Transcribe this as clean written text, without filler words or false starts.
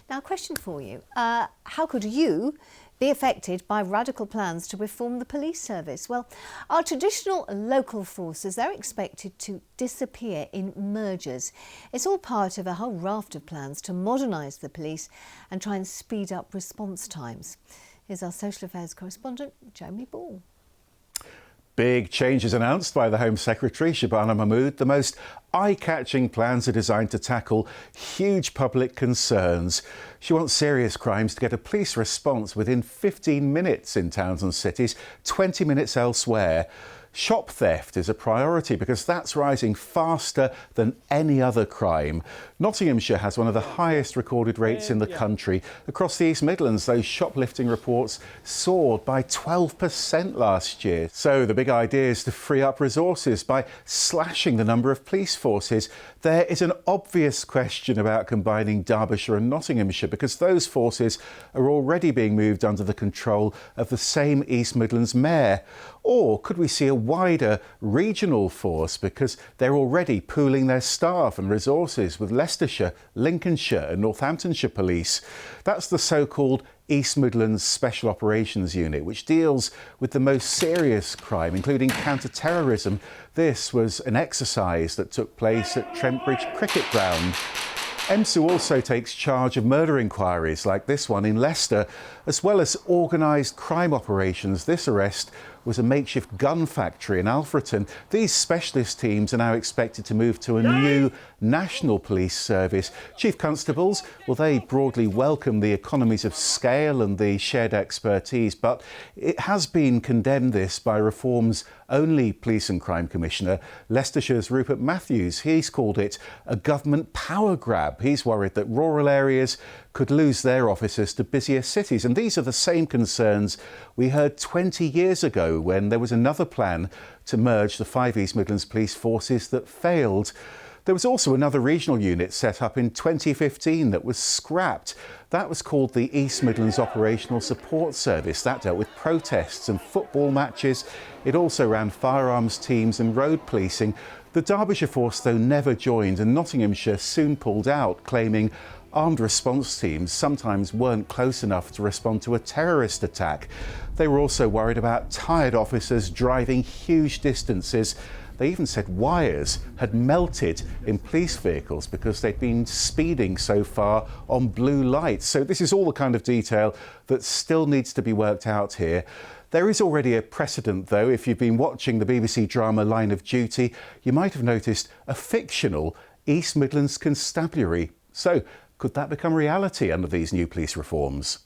Now, a question for you. How could you be affected by radical plans to reform the police service? Well, our traditional local forces, they're expected to disappear in mergers. It's all part of a whole raft of plans to modernise the police and try and speed up response times. Here's our social affairs correspondent, Jeremy Ball. Big changes announced by the Home Secretary, Shabana Mahmood. The most eye-catching plans are designed to tackle huge public concerns. She wants serious crimes to get a police response within 15 minutes in towns and cities, 20 minutes elsewhere. Shop theft is a priority because that's rising faster than any other crime. Nottinghamshire has one of the highest recorded rates in the country. Across the East Midlands, those shoplifting reports soared by 12% last year. So the big idea is to free up resources by slashing the number of police forces. There is an obvious question about combining Derbyshire and Nottinghamshire because those forces are already being moved under the control of the same East Midlands mayor. Or could we see a wider regional force because they're already pooling their staff and resources with Leicestershire, Lincolnshire and Northamptonshire police? That's the so-called East Midlands Special Operations Unit, which deals with the most serious crime, including counter-terrorism. This was an exercise that took place at Trent Bridge Cricket Ground. EMSU also takes charge of murder inquiries like this one in Leicester, as well as organised crime operations. This arrest was a makeshift gun factory in Alfreton. These specialist teams are now expected to move to a new national police service. Chief constables, well, they broadly welcome the economies of scale and the shared expertise, but it has been condemned, this, by Reform's only Police and Crime Commissioner, Leicestershire's Rupert Matthews. He's called it a government power grab. He's worried that rural areas could lose their officers to busier cities. And these are the same concerns we heard 20 years ago when there was another plan to merge the 5 East Midlands police forces that failed. There was also another regional unit set up in 2015 that was scrapped. That was called the East Midlands Operational Support Service. That dealt with protests and football matches. It also ran firearms teams and road policing. The Derbyshire force, though, never joined, and Nottinghamshire soon pulled out, claiming armed response teams sometimes weren't close enough to respond to a terrorist attack. They were also worried about tired officers driving huge distances. They even said wires had melted in police vehicles because they'd been speeding so far on blue lights. So this is all the kind of detail that still needs to be worked out here. There is already a precedent, though. If you've been watching the BBC drama Line of Duty, you might have noticed a fictional East Midlands constabulary. So could that become reality under these new police reforms?